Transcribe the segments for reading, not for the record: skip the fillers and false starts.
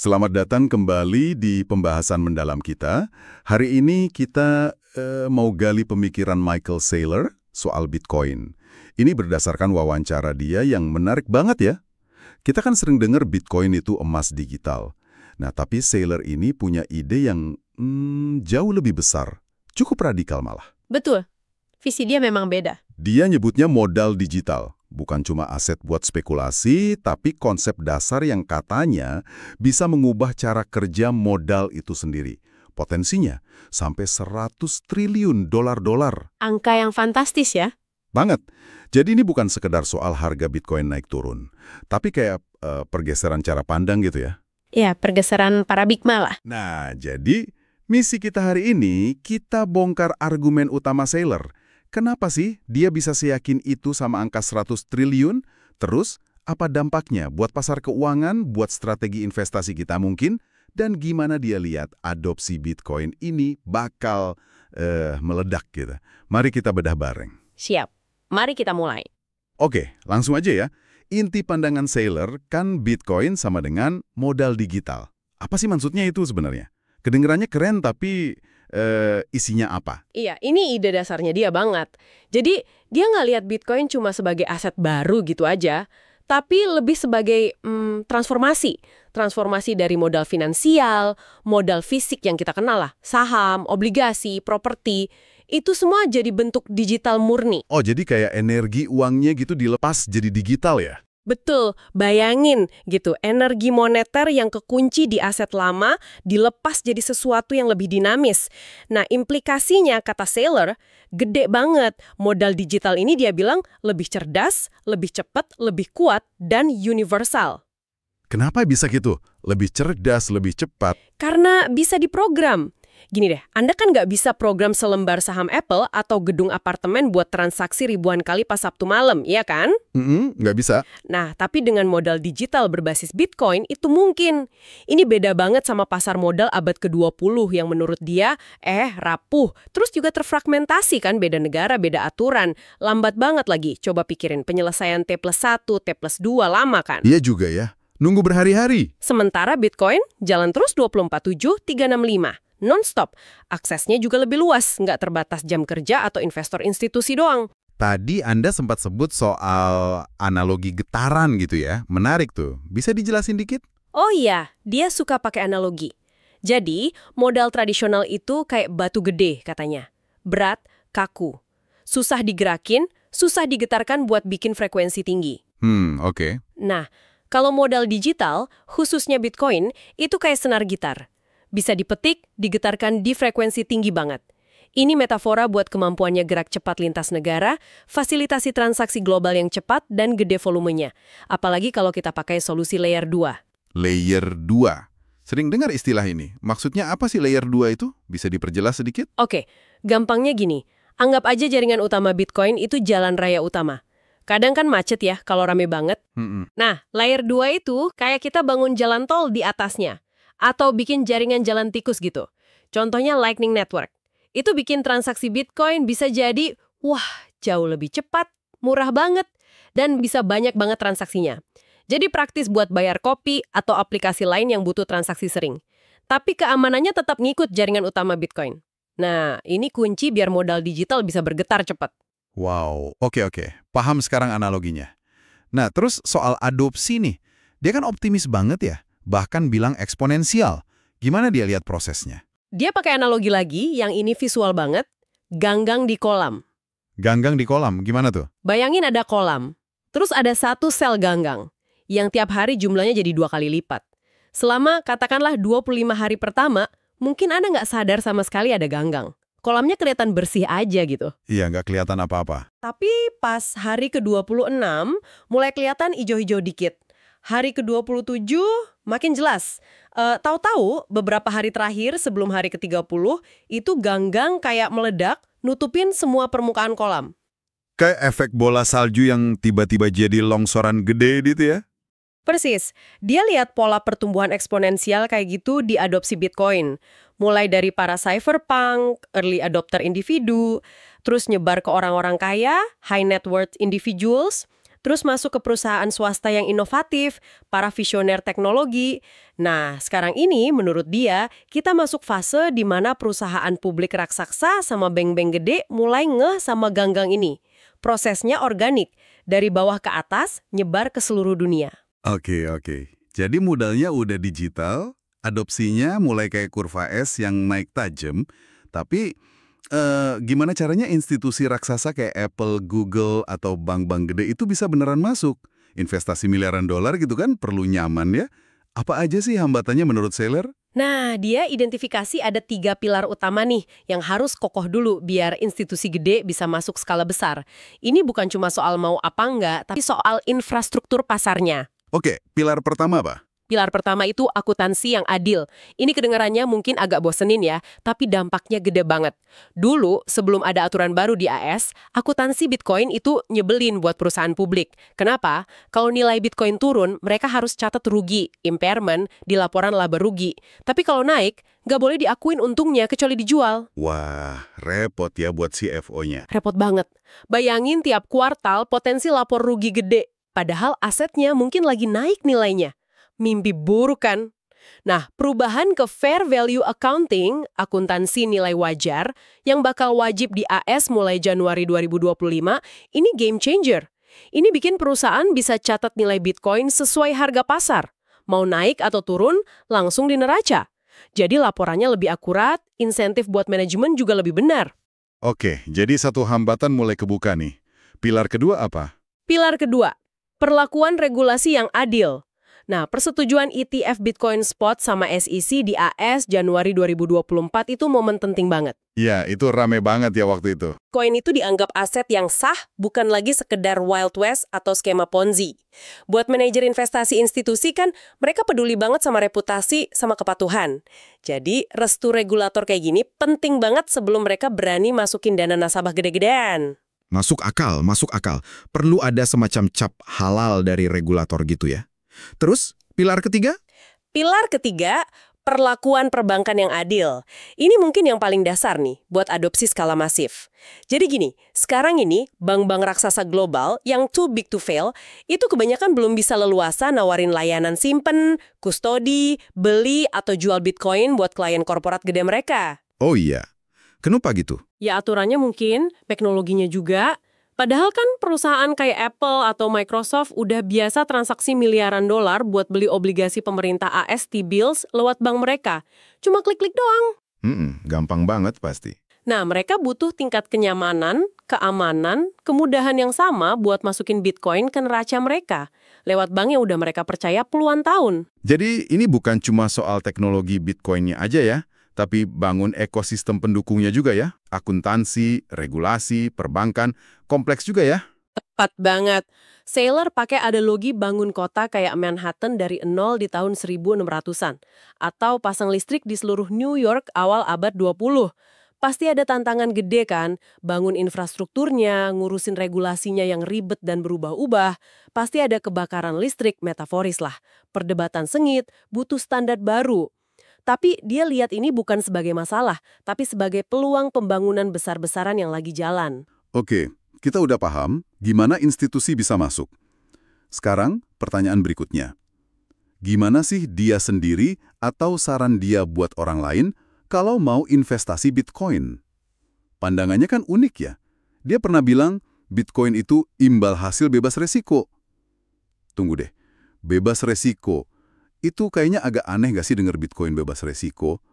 Selamat datang kembali di pembahasan mendalam kita. Hari ini kita mau gali pemikiran Michael Saylor soal Bitcoin. Ini berdasarkan wawancara dia yang menarik banget ya. Kita kan sering dengar Bitcoin itu emas digital. Nah, tapi Saylor ini punya ide yang jauh lebih besar. Cukup radikal malah. Betul. Visi dia memang beda. Dia nyebutnya modal digital. Bukan cuma aset buat spekulasi, tapi konsep dasar yang katanya bisa mengubah cara kerja modal itu sendiri. Potensinya sampai 100 triliun dolar. Angka yang fantastis ya. Banget. Jadi ini bukan sekedar soal harga Bitcoin naik turun, tapi kayak pergeseran cara pandang gitu ya. Ya, pergeseran paradigma lah. Nah, jadi misi kita hari ini, kita bongkar argumen utama Saylor. Kenapa sih dia bisa seyakin itu sama angka 100 triliun? Terus, apa dampaknya buat pasar keuangan, buat strategi investasi kita mungkin? Dan gimana dia lihat adopsi Bitcoin ini bakal meledak gitu. Mari kita bedah bareng. Siap. Mari kita mulai. Oke, langsung aja ya. Inti pandangan Saylor kan Bitcoin sama dengan modal digital. Apa sih maksudnya itu sebenarnya? Kedengarannya keren tapi isinya apa? Iya, ini ide dasarnya dia banget. Jadi, dia nggak lihat Bitcoin cuma sebagai aset baru gitu aja, tapi lebih sebagai transformasi. Transformasi dari modal finansial, modal fisik yang kita kenal lah, saham, obligasi, properti, itu semua jadi bentuk digital murni. Oh, jadi kayak energi uangnya gitu dilepas jadi digital ya? Betul, bayangin gitu, energi moneter yang kekunci di aset lama dilepas jadi sesuatu yang lebih dinamis. Nah, implikasinya, kata Saylor, gede banget. Modal digital ini dia bilang lebih cerdas, lebih cepat, lebih kuat, dan universal. Kenapa bisa gitu? Lebih cerdas, lebih cepat? Karena bisa diprogram. Gini deh, Anda kan nggak bisa program selembar saham Apple atau gedung apartemen buat transaksi ribuan kali pas Sabtu malam, iya kan? Nggak bisa. Nah, tapi dengan modal digital berbasis Bitcoin itu mungkin. Ini beda banget sama pasar modal abad ke-20 yang menurut dia, rapuh. Terus juga terfragmentasi kan, beda negara, beda aturan. Lambat banget lagi, coba pikirin penyelesaian T+1, T+2 lama kan? Iya juga ya, nunggu berhari-hari. Sementara Bitcoin jalan terus 24/7, 365. Non-stop. Aksesnya juga lebih luas, nggak terbatas jam kerja atau investor institusi doang. Tadi Anda sempat sebut soal analogi getaran gitu ya. Menarik tuh. Bisa dijelasin dikit? Oh iya, dia suka pakai analogi. Jadi, modal tradisional itu kayak batu gede katanya. Berat, kaku. Susah digerakin, susah digetarkan buat bikin frekuensi tinggi. Oke. Nah, kalau modal digital, khususnya Bitcoin, itu kayak senar gitar. Bisa dipetik, digetarkan di frekuensi tinggi banget. Ini metafora buat kemampuannya gerak cepat lintas negara, fasilitasi transaksi global yang cepat dan gede volumenya. Apalagi kalau kita pakai solusi layer 2. Layer 2. Sering dengar istilah ini. Maksudnya apa sih layer 2 itu? Bisa diperjelas sedikit? Oke, gampangnya gini. Anggap aja jaringan utama Bitcoin itu jalan raya utama. Kadang kan macet ya kalau rame banget. Nah, layer 2 itu kayak kita bangun jalan tol di atasnya. Atau bikin jaringan jalan tikus gitu. Contohnya Lightning Network. Itu bikin transaksi Bitcoin bisa jadi, jauh lebih cepat, murah banget, dan bisa banyak banget transaksinya. Jadi praktis buat bayar kopi atau aplikasi lain yang butuh transaksi sering. Tapi keamanannya tetap ngikut jaringan utama Bitcoin. Nah, ini kunci biar modal digital bisa bergetar cepat. Wow, oke. Paham sekarang analoginya. Nah, terus soal adopsi nih. Dia kan optimis banget ya. Bahkan bilang eksponensial. Gimana dia lihat prosesnya? Dia pakai analogi lagi, yang ini visual banget, ganggang di kolam. Ganggang di kolam, gimana tuh? Bayangin ada kolam, terus ada satu sel ganggang, yang tiap hari jumlahnya jadi 2 kali lipat. Selama, katakanlah 25 hari pertama, mungkin Anda nggak sadar sama sekali ada ganggang. Kolamnya kelihatan bersih aja gitu. Iya, nggak kelihatan apa-apa. Tapi pas hari ke-26, mulai kelihatan ijo-ijo dikit. Hari ke-27 makin jelas. Tahu-tahu beberapa hari terakhir sebelum hari ke-30 itu ganggang kayak meledak nutupin semua permukaan kolam. Kayak efek bola salju yang tiba-tiba jadi longsoran gede gitu ya? Persis. Dia lihat pola pertumbuhan eksponensial kayak gitu di adopsi Bitcoin. Mulai dari para cypherpunk, early adopter individu, terus nyebar ke orang-orang kaya, high net worth individuals, terus masuk ke perusahaan swasta yang inovatif, para visioner teknologi. Nah, sekarang ini menurut dia, kita masuk fase di mana perusahaan publik raksasa sama bank-bank gede mulai ngeh sama gang-gang ini. Prosesnya organik, dari bawah ke atas, nyebar ke seluruh dunia. Oke. Jadi modalnya udah digital, adopsinya mulai kayak kurva S yang naik tajam, tapi gimana caranya institusi raksasa kayak Apple, Google, atau bank-bank gede itu bisa beneran masuk? Investasi miliaran dolar gitu kan perlu nyaman ya. Apa aja sih hambatannya menurut Saylor? Nah, dia identifikasi ada 3 pilar utama nih yang harus kokoh dulu biar institusi gede bisa masuk skala besar. Ini bukan cuma soal mau apa enggak, tapi soal infrastruktur pasarnya. Oke, pilar pertama apa? Pilar pertama itu akuntansi yang adil. Ini kedengarannya mungkin agak bosenin ya, tapi dampaknya gede banget. Dulu, sebelum ada aturan baru di AS, akuntansi Bitcoin itu nyebelin buat perusahaan publik. Kenapa? Kalau nilai Bitcoin turun, mereka harus catat rugi, impairment, di laporan laba rugi. Tapi kalau naik, nggak boleh diakuin untungnya kecuali dijual. Wah, repot ya buat CFO-nya. Repot banget. Bayangin tiap kuartal potensi lapor rugi gede, padahal asetnya mungkin lagi naik nilainya. Mimpi buruk kan? Nah, perubahan ke fair value accounting, akuntansi nilai wajar, yang bakal wajib di AS mulai Januari 2025, ini game changer. Ini bikin perusahaan bisa catat nilai Bitcoin sesuai harga pasar. Mau naik atau turun, langsung di neraca. Jadi laporannya lebih akurat, insentif buat manajemen juga lebih benar. Oke, jadi satu hambatan mulai kebuka nih. Pilar kedua apa? Pilar kedua, perlakuan regulasi yang adil. Nah, persetujuan ETF Bitcoin Spot sama SEC di AS Januari 2024 itu momen penting banget. Ya, itu rame banget ya waktu itu. Koin itu dianggap aset yang sah, bukan lagi sekedar Wild West atau skema Ponzi. Buat manajer investasi institusi kan, mereka peduli banget sama reputasi, sama kepatuhan. Jadi, restu regulator kayak gini penting banget sebelum mereka berani masukin dana nasabah gede-gedean. Masuk akal. Perlu ada semacam cap halal dari regulator gitu ya. Terus, pilar ketiga? Pilar ketiga, perlakuan perbankan yang adil. Ini mungkin yang paling dasar nih, buat adopsi skala masif. Jadi gini, sekarang ini, bank-bank raksasa global yang too big to fail, itu kebanyakan belum bisa leluasa nawarin layanan simpen, kustodi, beli, atau jual Bitcoin buat klien korporat gede mereka. Oh iya. Kenapa gitu? Ya aturannya mungkin, teknologinya juga. Padahal kan perusahaan kayak Apple atau Microsoft udah biasa transaksi miliaran dolar buat beli obligasi pemerintah AS T-bills lewat bank mereka. Cuma klik-klik doang. Gampang banget pasti. Nah, mereka butuh tingkat kenyamanan, keamanan, kemudahan yang sama buat masukin Bitcoin ke neraca mereka. Lewat bank yang udah mereka percaya puluhan tahun. Jadi ini bukan cuma soal teknologi Bitcoin-nya aja ya, tapi bangun ekosistem pendukungnya juga ya. Akuntansi, regulasi, perbankan, kompleks juga ya. Tepat banget. Saylor pakai analogi bangun kota kayak Manhattan dari nol di tahun 1600-an. Atau pasang listrik di seluruh New York awal abad 20. Pasti ada tantangan gede kan? Bangun infrastrukturnya, ngurusin regulasinya yang ribet dan berubah-ubah. Pasti ada kebakaran listrik, metaforis lah. Perdebatan sengit, butuh standar baru. Tapi dia lihat ini bukan sebagai masalah, tapi sebagai peluang pembangunan besar-besaran yang lagi jalan. Oke, kita udah paham gimana institusi bisa masuk. Sekarang, pertanyaan berikutnya. Gimana sih dia sendiri atau saran dia buat orang lain kalau mau investasi Bitcoin? Pandangannya kan unik ya. Dia pernah bilang Bitcoin itu imbal hasil bebas resiko. Tunggu deh, bebas resiko. Itu kayaknya agak aneh gak sih denger Bitcoin bebas resiko?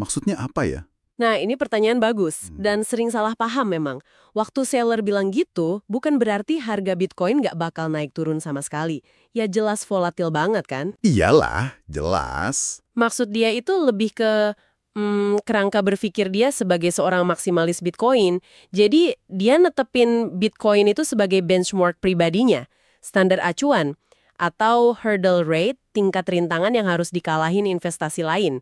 Maksudnya apa ya? Nah, ini pertanyaan bagus dan sering salah paham memang. Waktu seller bilang gitu, bukan berarti harga Bitcoin nggak bakal naik turun sama sekali. Ya jelas volatil banget kan? Iyalah, jelas. Maksud dia itu lebih ke kerangka berpikir dia sebagai seorang maksimalis Bitcoin. Jadi, dia netepin Bitcoin itu sebagai benchmark pribadinya, standar acuan, atau hurdle rate, tingkat rintangan yang harus dikalahin investasi lain.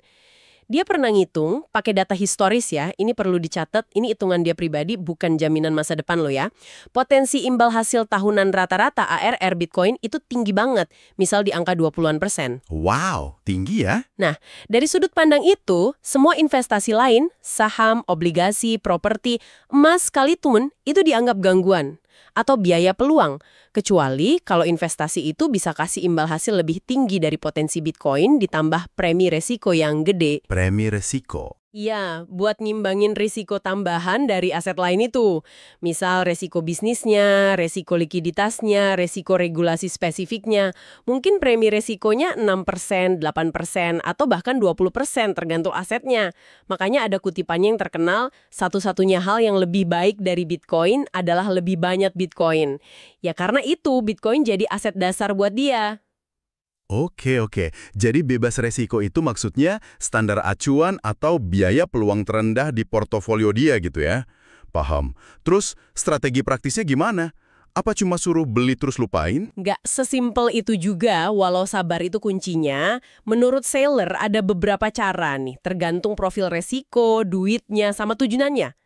Dia pernah ngitung, pakai data historis ya, ini perlu dicatat, ini hitungan dia pribadi, bukan jaminan masa depan lo ya. Potensi imbal hasil tahunan rata-rata ARR Bitcoin itu tinggi banget, misal di angka 20%. Wow, tinggi ya? Nah, dari sudut pandang itu, semua investasi lain, saham, obligasi, properti, emas sekalipun, itu dianggap gangguan. atau biaya peluang. Kecuali kalau investasi itu bisa kasih imbal hasil lebih tinggi dari potensi Bitcoin ditambah premi resiko yang gede. Premi resiko. Iya, buat ngimbangin risiko tambahan dari aset lain itu. Misal resiko bisnisnya, resiko likuiditasnya, resiko regulasi spesifiknya. Mungkin premi resikonya 6%, 8%, atau bahkan 20% tergantung asetnya. Makanya ada kutipannya yang terkenal, satu-satunya hal yang lebih baik dari Bitcoin adalah lebih banyak Bitcoin. Ya karena itu Bitcoin jadi aset dasar buat dia. Oke. Jadi bebas resiko itu maksudnya standar acuan atau biaya peluang terendah di portofolio dia gitu ya? Paham. Terus strategi praktisnya gimana? Apa cuma suruh beli terus lupain? Nggak sesimpel itu juga, walau sabar itu kuncinya. Menurut Saylor ada beberapa cara nih, tergantung profil resiko, duitnya, sama tujuannya.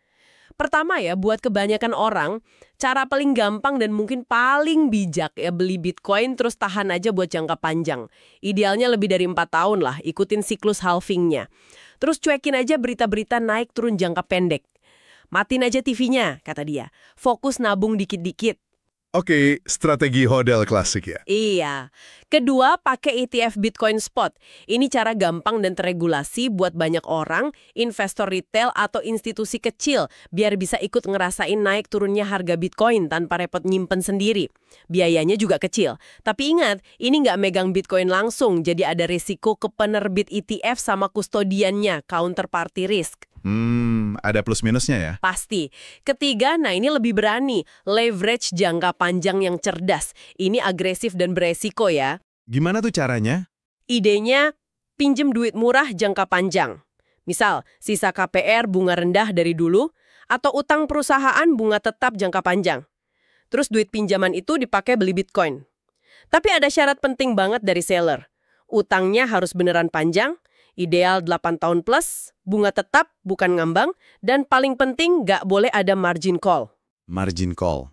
Pertama ya, buat kebanyakan orang, cara paling gampang dan mungkin paling bijak ya beli Bitcoin terus tahan aja buat jangka panjang. Idealnya lebih dari 4 tahun lah, ikutin siklus halvingnya. Terus cuekin aja berita-berita naik turun jangka pendek. Matiin aja TV-nya, kata dia. Fokus nabung dikit-dikit. Oke, strategi hodl klasik ya. Iya. Kedua, pakai ETF Bitcoin Spot. Ini cara gampang dan terregulasi buat banyak orang, investor retail atau institusi kecil, biar bisa ikut ngerasain naik turunnya harga Bitcoin tanpa repot nyimpen sendiri. Biayanya juga kecil. Tapi ingat, ini nggak megang Bitcoin langsung, jadi ada risiko ke penerbit ETF sama kustodiannya, counterparty risk. Ada plus minusnya ya? Pasti. Ketiga, nah ini lebih berani. Leverage jangka panjang yang cerdas. Ini agresif dan beresiko ya. Gimana tuh caranya? Idenya, pinjem duit murah jangka panjang. Misal, sisa KPR bunga rendah dari dulu, atau utang perusahaan bunga tetap jangka panjang. Terus duit pinjaman itu dipakai beli Bitcoin. Tapi ada syarat penting banget dari seller. Utangnya harus beneran panjang, ideal 8 tahun plus, bunga tetap, bukan ngambang, dan paling penting nggak boleh ada margin call. Margin call.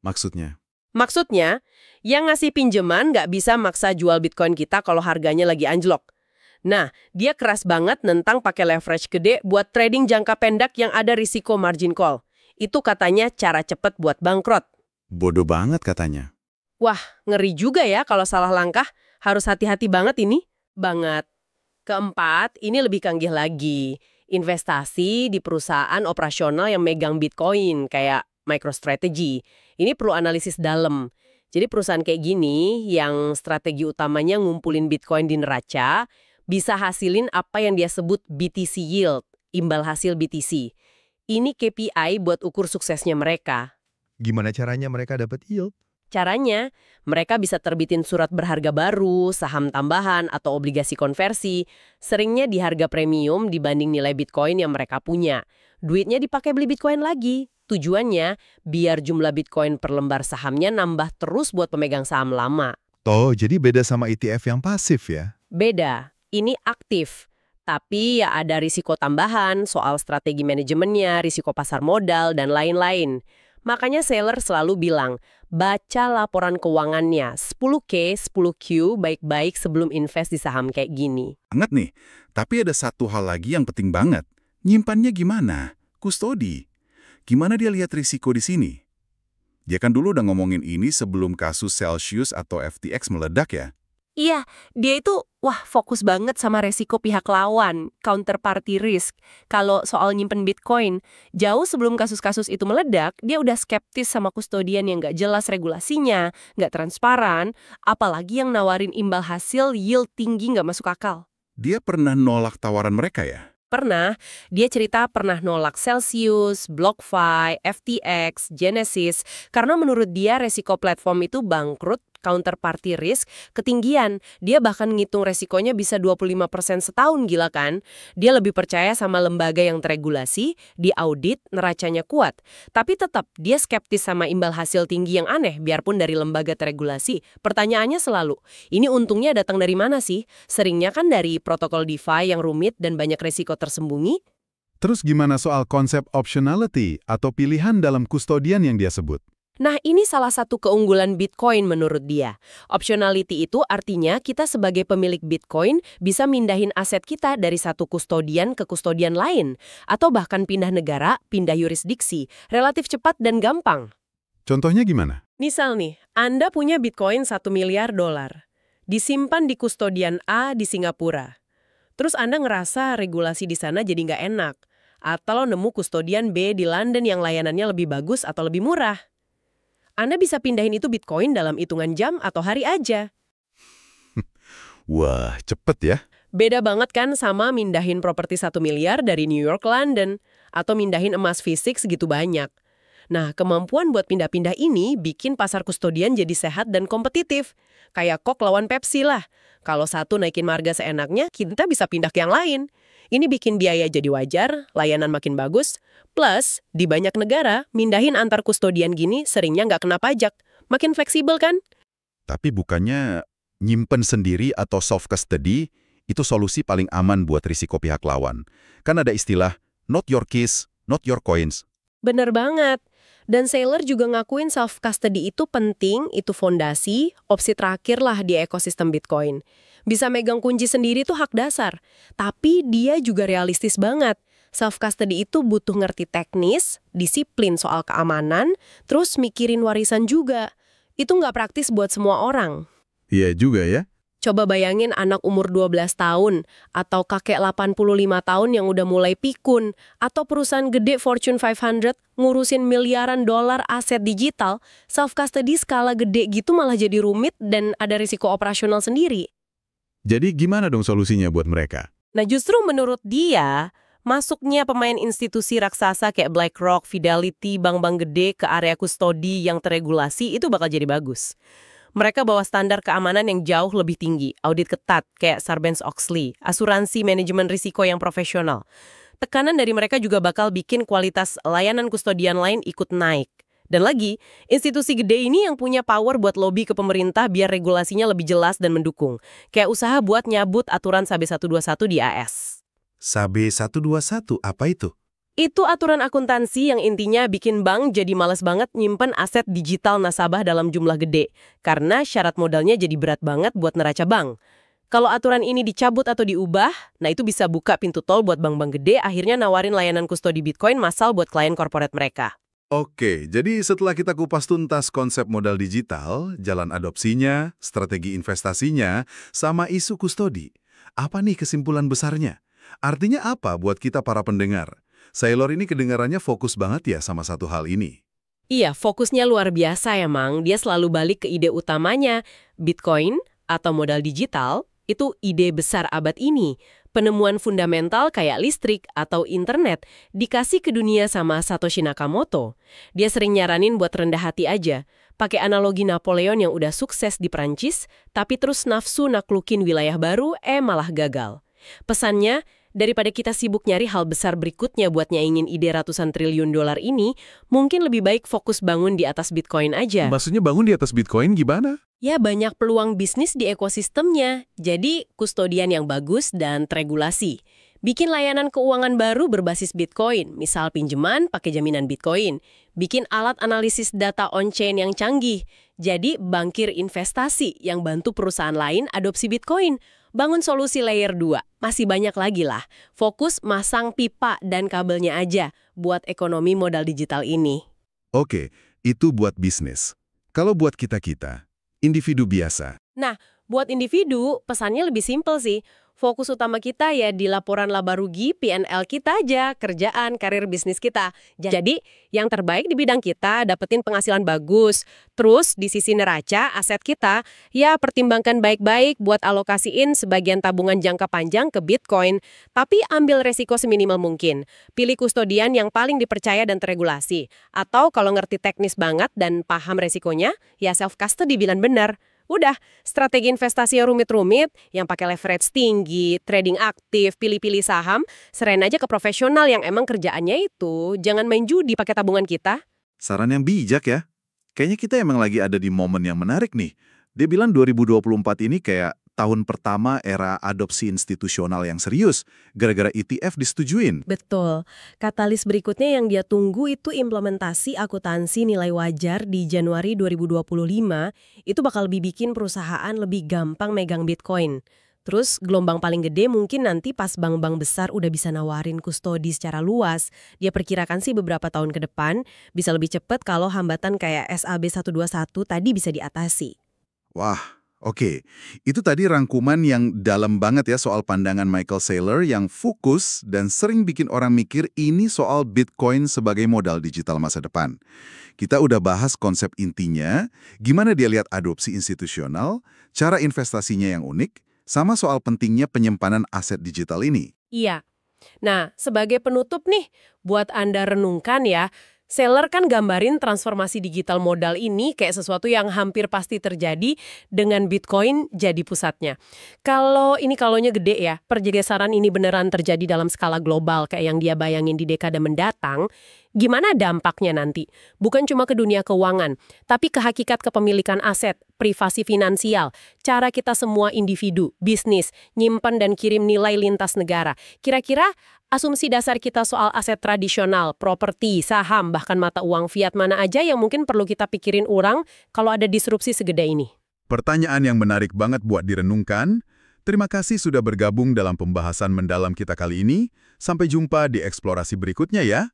Maksudnya? Maksudnya, yang ngasih pinjaman nggak bisa maksa jual Bitcoin kita kalau harganya lagi anjlok. Nah, dia keras banget nentang pakai leverage gede buat trading jangka pendek yang ada risiko margin call. Itu katanya cara cepet buat bangkrut. Bodoh banget katanya. Wah, ngeri juga ya kalau salah langkah. Harus hati-hati banget ini. Banget. Keempat, ini lebih canggih lagi. Investasi di perusahaan operasional yang megang Bitcoin, kayak MicroStrategy. Ini perlu analisis dalam. Jadi perusahaan kayak gini, yang strategi utamanya ngumpulin Bitcoin di neraca, bisa hasilin apa yang dia sebut BTC Yield, imbal hasil BTC. Ini KPI buat ukur suksesnya mereka. Gimana caranya mereka dapat yield? Caranya, mereka bisa terbitin surat berharga baru, saham tambahan, atau obligasi konversi. Seringnya di harga premium dibanding nilai Bitcoin yang mereka punya. Duitnya dipakai beli Bitcoin lagi. Tujuannya, biar jumlah Bitcoin per lembar sahamnya nambah terus buat pemegang saham lama. Oh, jadi beda sama ETF yang pasif ya? Beda, ini aktif. Tapi ya ada risiko tambahan, soal strategi manajemennya, risiko pasar modal, dan lain-lain. Makanya seller selalu bilang, baca laporan keuangannya 10K, 10Q baik-baik sebelum invest di saham kayak gini. Banget nih. Tapi ada satu hal lagi yang penting banget. Nyimpannya gimana? Kustodi. Gimana dia lihat risiko di sini? Dia kan dulu udah ngomongin ini sebelum kasus Celsius atau FTX meledak ya? Iya, dia itu fokus banget sama resiko pihak lawan, counterparty risk. Kalau soal nyimpen Bitcoin, jauh sebelum kasus-kasus itu meledak, dia udah skeptis sama kustodian yang nggak jelas regulasinya, nggak transparan, apalagi yang nawarin imbal hasil yield tinggi nggak masuk akal. Dia pernah nolak tawaran mereka ya? Pernah, dia cerita pernah nolak Celsius, BlockFi, FTX, Genesis, karena menurut dia resiko platform itu bangkrut, counterparty risk, ketinggian. Dia bahkan ngitung resikonya bisa 25% setahun, gila kan? Dia lebih percaya sama lembaga yang teregulasi, diaudit, neracanya kuat. Tapi tetap, dia skeptis sama imbal hasil tinggi yang aneh, biarpun dari lembaga teregulasi. Pertanyaannya selalu, ini untungnya datang dari mana sih? Seringnya kan dari protokol DeFi yang rumit dan banyak resiko tersembunyi. Terus gimana soal konsep optionality atau pilihan dalam kustodian yang dia sebut? Nah, ini salah satu keunggulan Bitcoin menurut dia. Optionality itu artinya kita sebagai pemilik Bitcoin bisa mindahin aset kita dari satu kustodian ke kustodian lain. Atau bahkan pindah negara, pindah yurisdiksi, relatif cepat dan gampang. Contohnya gimana? Misal nih, Anda punya Bitcoin $1 miliar, disimpan di kustodian A di Singapura. Terus Anda ngerasa regulasi di sana jadi nggak enak. Atau nemu kustodian B di London yang layanannya lebih bagus atau lebih murah. Anda bisa pindahin itu Bitcoin dalam hitungan jam atau hari aja. Wah, cepet ya. Beda banget kan sama mindahin properti 1 miliar dari New York ke London. Atau mindahin emas fisik segitu banyak. Nah, kemampuan buat pindah-pindah ini bikin pasar kustodian jadi sehat dan kompetitif. Kayak Coke lawan Pepsi lah. Kalau satu naikin harga seenaknya, kita bisa pindah ke yang lain. Ini bikin biaya jadi wajar, layanan makin bagus. Plus, di banyak negara, mindahin antar kustodian gini seringnya nggak kena pajak. Makin fleksibel kan? Tapi bukannya nyimpen sendiri atau soft custody itu solusi paling aman buat risiko pihak lawan. Kan ada istilah, not your keys, not your coins. Bener banget. Dan Saylor juga ngakuin self-custody itu penting, itu fondasi, opsi terakhir lah di ekosistem Bitcoin. Bisa megang kunci sendiri tuh hak dasar. Tapi dia juga realistis banget. Self-custody itu butuh ngerti teknis, disiplin soal keamanan, terus mikirin warisan juga. Itu nggak praktis buat semua orang. Iya juga ya. Coba bayangin anak umur 12 tahun, atau kakek 85 tahun yang udah mulai pikun, atau perusahaan gede Fortune 500 ngurusin miliaran dolar aset digital, self-custody skala gede gitu malah jadi rumit dan ada risiko operasional sendiri. Jadi gimana dong solusinya buat mereka? Nah justru menurut dia, masuknya pemain institusi raksasa kayak BlackRock, Fidelity, bank-bank gede ke area kustodi yang terregulasi itu bakal jadi bagus. Mereka bawa standar keamanan yang jauh lebih tinggi, audit ketat kayak Sarbanes-Oxley, asuransi manajemen risiko yang profesional. Tekanan dari mereka juga bakal bikin kualitas layanan kustodian lain ikut naik. Dan lagi, institusi gede ini yang punya power buat lobby ke pemerintah biar regulasinya lebih jelas dan mendukung. Kayak usaha buat nyabut aturan SAB 121 di AS. SAB 121 apa itu? Itu aturan akuntansi yang intinya bikin bank jadi males banget nyimpen aset digital nasabah dalam jumlah gede. Karena syarat modalnya jadi berat banget buat neraca bank. Kalau aturan ini dicabut atau diubah, nah itu bisa buka pintu tol buat bank-bank gede akhirnya nawarin layanan kustodi Bitcoin massal buat klien korporat mereka. Oke, jadi setelah kita kupas tuntas konsep modal digital, jalan adopsinya, strategi investasinya, sama isu kustodi, apa nih kesimpulan besarnya? Artinya apa buat kita para pendengar? Saylor ini kedengarannya fokus banget ya sama satu hal ini. Iya, fokusnya luar biasa emang. Dia selalu balik ke ide utamanya. Bitcoin atau modal digital itu ide besar abad ini. Penemuan fundamental kayak listrik atau internet dikasih ke dunia sama Satoshi Nakamoto. Dia sering nyaranin buat rendah hati aja. Pakai analogi Napoleon yang udah sukses di Prancis, tapi terus nafsu naklukin wilayah baru, malah gagal. Pesannya, daripada kita sibuk nyari hal besar berikutnya buat nyaingin ide ratusan triliun dolar ini, mungkin lebih baik fokus bangun di atas Bitcoin aja. Maksudnya bangun di atas Bitcoin gimana? Ya banyak peluang bisnis di ekosistemnya, jadi kustodian yang bagus dan teregulasi. Bikin layanan keuangan baru berbasis Bitcoin, misal pinjaman pakai jaminan Bitcoin. Bikin alat analisis data on-chain yang canggih, jadi bankir investasi yang bantu perusahaan lain adopsi Bitcoin. Bangun solusi layer 2, masih banyak lagi lah. Fokus masang pipa dan kabelnya aja buat ekonomi modal digital ini. Oke, itu buat bisnis. Kalau buat kita-kita, individu biasa. Nah, buat individu, pesannya lebih simpel sih. Fokus utama kita ya di laporan laba rugi, P&L kita aja, kerjaan, karir bisnis kita. Jadi, yang terbaik di bidang kita, dapetin penghasilan bagus. Terus, di sisi neraca, aset kita, ya pertimbangkan baik-baik buat alokasiin sebagian tabungan jangka panjang ke Bitcoin. Tapi ambil resiko seminimal mungkin. Pilih kustodian yang paling dipercaya dan teregulasi. Atau kalau ngerti teknis banget dan paham resikonya, ya self-custody bilang benar. Udah, strategi investasi yang rumit-rumit, yang pakai leverage tinggi, trading aktif, pilih-pilih saham, serain aja ke profesional yang emang kerjaannya itu, jangan main judi pakai tabungan kita. Saran yang bijak ya. Kayaknya kita emang lagi ada di momen yang menarik nih. Dia bilang 2024 ini kayak tahun pertama era adopsi institusional yang serius, gara-gara ETF disetujuin. Betul. Katalis berikutnya yang dia tunggu itu implementasi akuntansi nilai wajar di Januari 2025, itu bakal lebih bikin perusahaan lebih gampang megang Bitcoin. Terus gelombang paling gede mungkin nanti pas bank-bank besar udah bisa nawarin kustodi secara luas. Dia perkirakan sih beberapa tahun ke depan bisa lebih cepat kalau hambatan kayak SAB 121 tadi bisa diatasi. Wah, oke. Itu tadi rangkuman yang dalam banget ya soal pandangan Michael Saylor yang fokus dan sering bikin orang mikir ini soal Bitcoin sebagai modal digital masa depan. Kita udah bahas konsep intinya, gimana dia lihat adopsi institusional, cara investasinya yang unik, sama soal pentingnya penyimpanan aset digital ini. Iya. Nah, sebagai penutup nih, buat Anda renungkan ya, Saylor kan gambarin transformasi digital modal ini kayak sesuatu yang hampir pasti terjadi dengan Bitcoin jadi pusatnya. Kalaunya gede ya, pergeseran ini beneran terjadi dalam skala global kayak yang dia bayangin di dekade mendatang, gimana dampaknya nanti? Bukan cuma ke dunia keuangan, tapi ke hakikat kepemilikan aset, privasi finansial, cara kita semua individu, bisnis, nyimpan dan kirim nilai lintas negara. Kira-kira asumsi dasar kita soal aset tradisional, properti, saham, bahkan mata uang fiat mana aja yang mungkin perlu kita pikirin ulang kalau ada disrupsi segede ini? Pertanyaan yang menarik banget buat direnungkan. Terima kasih sudah bergabung dalam pembahasan mendalam kita kali ini. Sampai jumpa di eksplorasi berikutnya ya.